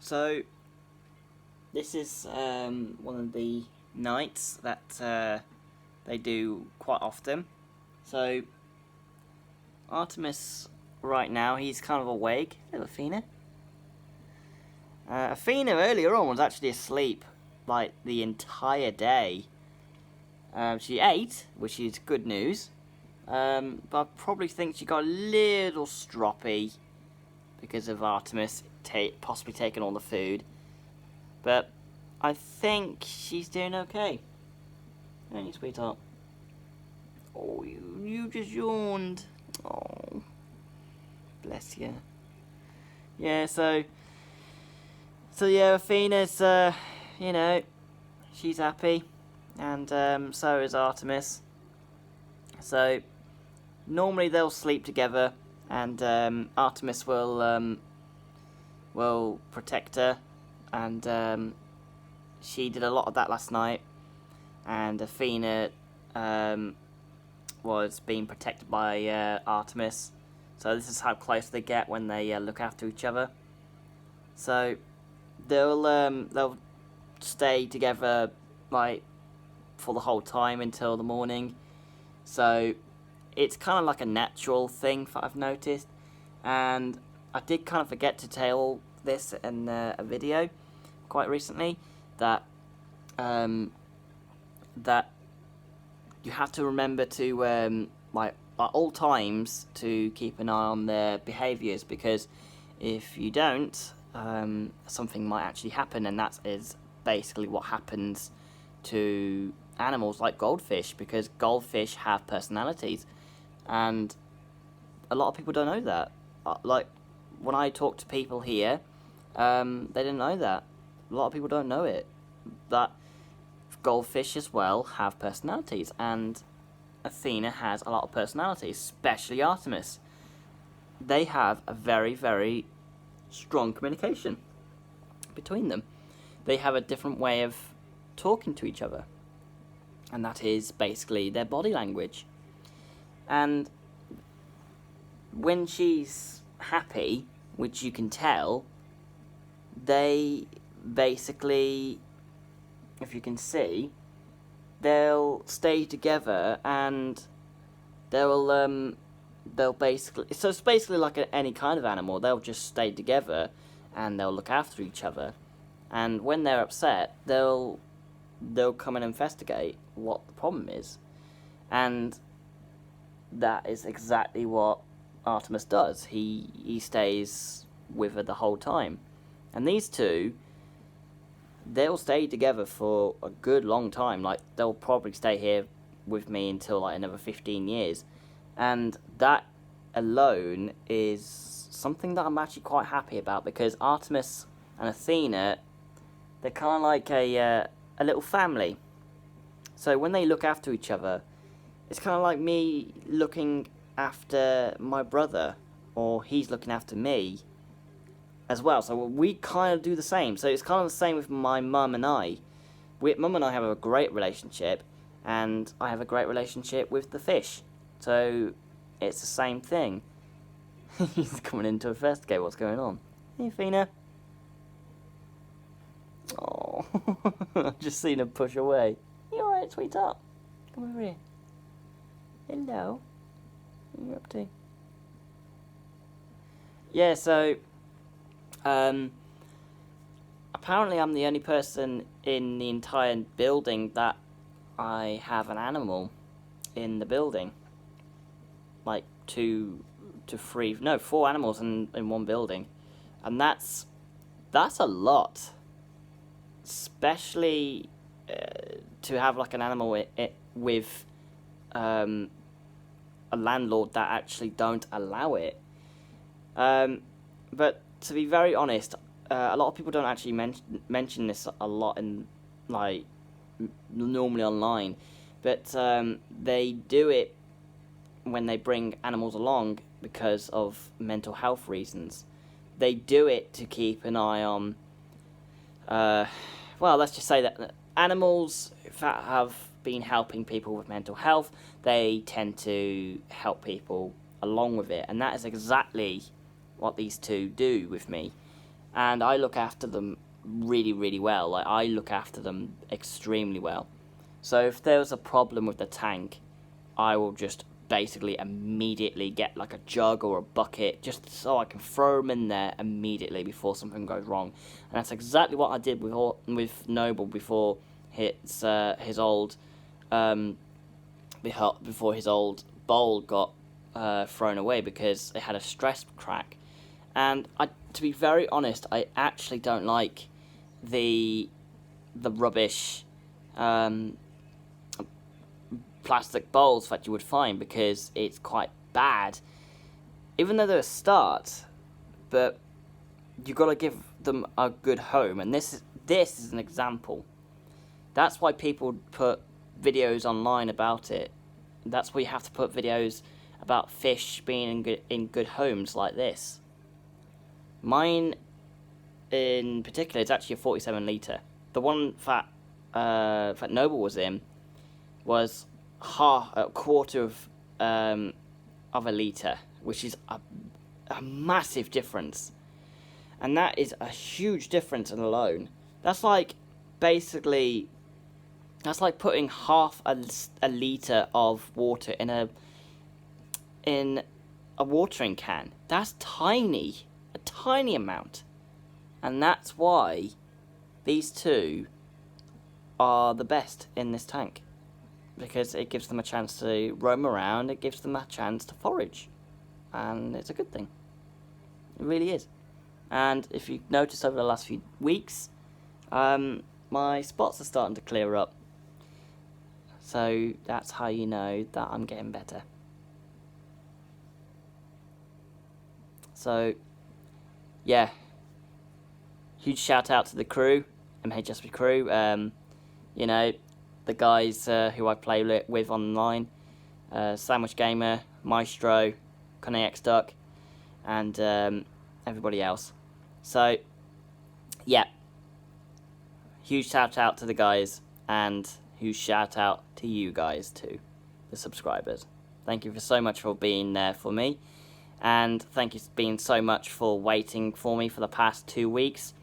So, this is one of the nights that they do quite often. So, Artemis, right now, he's kind of awake. Hello, Athena. Athena, earlier on, was actually asleep, like, the entire day. She ate, which is good news. But I probably think she got a little stroppy because of Artemis possibly taking all the food. But I think she's doing okay. Ain't you, sweetheart? Oh, you just yawned. Oh, bless you. Yeah, so yeah, Athena's, she's happy, and so is Artemis. So normally they'll sleep together, and Artemis will protect her, and she did a lot of that last night, and Athena was being protected by Artemis. So this is how close they get when they look after each other. So they'll stay together like for the whole time until the morning. So it's kind of like a natural thing that I've noticed, and I did kind of forget to tell this in a video quite recently that that you have to remember to like at all times to keep an eye on their behaviours, because if you don't, something might actually happen, and that is basically what happens to animals like goldfish, because goldfish have personalities, and a lot of people don't know that. Like, when I talk to people here, they didn't know that. A lot of people don't know it, that goldfish as well have personalities, and Athena has a lot of personalities, especially Artemis. They have a very, very strong communication between them. They have a different way of talking to each other, and that is basically their body language. And when she's happy, which you can tell, they basically, if you can see, they'll stay together, and they'll basically, so it's basically like any kind of animal. They'll just stay together and they'll look after each other, and when they're upset, they'll come and investigate what the problem is. And that is exactly what Artemis does. He stays with her the whole time, and these two, they'll stay together for a good long time. Like, they'll probably stay here with me until like another 15 years. And that alone is something that I'm actually quite happy about, because Artemis and Athena, they're kind of like a little family. So when they look after each other, it's kind of like me looking after my brother, or he's looking after me as well. So we kind of do the same. So it's kind of the same with my mum and I. Mum and I have a great relationship, and I have a great relationship with the fish. So it's the same thing. He's coming in to investigate what's going on. Hey, Athena. Oh, I've just seen her push away. You alright, sweetheart? Come over here. Hello. What are you up to? Yeah, so apparently I'm the only person in the entire building that I have an animal in the building. Like 4 animals in one building. And that's a lot. Especially to have like an animal with a landlord that actually don't allow it. But to be very honest, a lot of people don't actually mention this a lot in, like, normally online, but they do it when they bring animals along because of mental health reasons. They do it to keep an eye on, well, let's just say that animals that have been helping people with mental health, they tend to help people along with it, and that is exactly what these two do with me. and I look after them really, really well. Like, I look after them extremely well. So if there's a problem with the tank, I will just basically immediately get like a jug or a bucket, just so I can throw them in there immediately before something goes wrong. And that's exactly what I did with Noble before his old before his old bowl got thrown away because it had a stress crack. And to be very honest, I actually don't like the rubbish plastic bowls that you would find, because it's quite bad, even though they're a start. But you got to give them a good home, and this is an example. That's why people put videos online about it. That's why you have to put videos about fish being in good homes like this. Mine in particular is actually a 47 litre. The one that Noble was in was a quarter of a litre, which is a massive difference. And that is a huge difference in alone. That's like putting half a litre of water in a watering can. That's tiny. A tiny amount. And that's why these two are the best in this tank. Because it gives them a chance to roam around, it gives them a chance to forage. And it's a good thing. It really is. And if you've noticed over the last few weeks, my spots are starting to clear up. So that's how you know that I'm getting better. So, yeah. Huge shout out to the crew, MHSB crew. You know, the guys who I play with online. Sandwich Gamer, Maestro, Connie X Duck, and everybody else. So, yeah. Huge shout out to the guys, and huge shout out to you guys too, the subscribers. Thank you so much for being there for me, and thank you for so much for waiting for me for the past 2 weeks.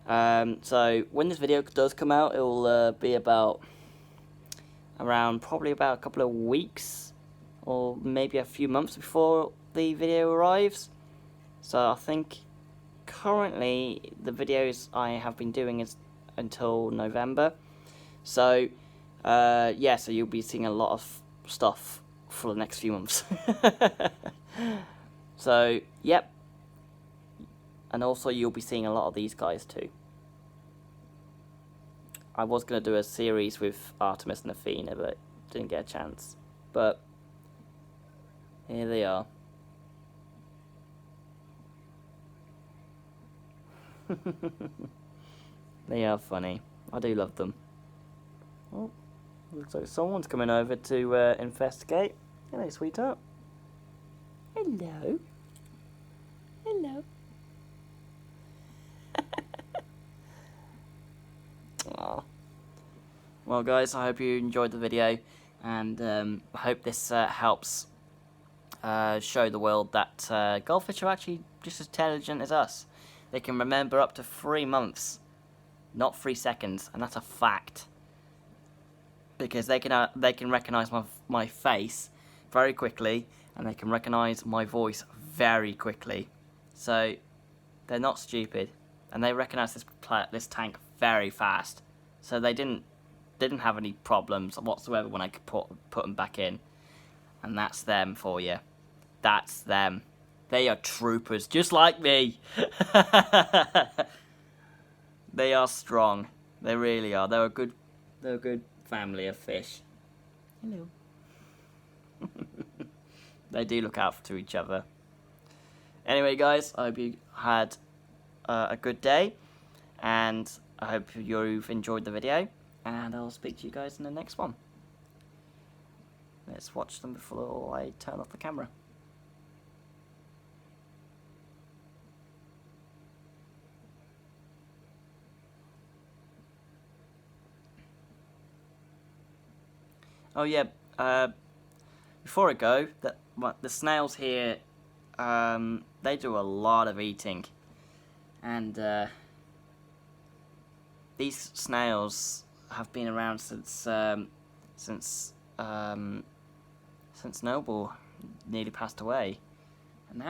So when this video does come out, it will be probably about a couple of weeks, or maybe a few months before the video arrives. So I think currently the videos I have been doing is until November. So yeah, so you'll be seeing a lot of stuff for the next few months. So yep, and also you'll be seeing a lot of these guys too. I was going to do a series with Artemis and Athena, but didn't get a chance. But here they are. They are funny. I do love them. Oh, looks like someone's coming over to investigate. Hello, sweetheart. Hello. Hello. Aww. Well, guys, I hope you enjoyed the video, and I hope this helps show the world that goldfish are actually just as intelligent as us. They can remember up to 3 months, not 3 seconds, and that's a fact. Because they can recognize my face very quickly, and they can recognize my voice very quickly. So they're not stupid, and they recognize this tank very fast. So they didn't have any problems whatsoever when I could put them back in. And that's them for you. That's them. They are troopers, just like me. They are strong. They really are. They're a good family of fish. Hello. They do look out for each other. Anyway, guys, I hope you had a good day, and I hope you've enjoyed the video, and I'll speak to you guys in the next one. Let's watch them before I turn off the camera. Oh yeah, before I go, the snails here, they do a lot of eating. And these snails have been around since Noble nearly passed away, and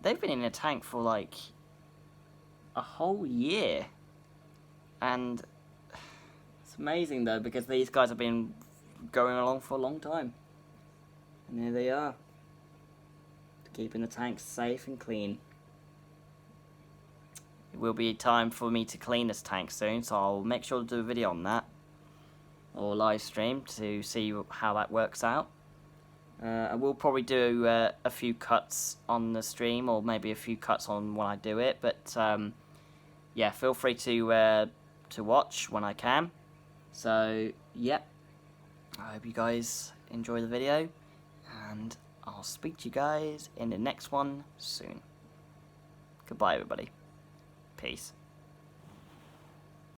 they've been in a tank for like a whole year, and it's amazing though because these guys have been going along for a long time, and here they are, keeping the tanks safe and clean. It will be time for me to clean this tank soon, so I'll make sure to do a video on that, or live stream to see how that works out. I will probably do a few cuts on the stream, or maybe a few cuts on when I do it, but yeah, feel free to watch when I can. So, yep, I hope you guys enjoy the video, and I'll speak to you guys in the next one soon. Goodbye, everybody. Peace.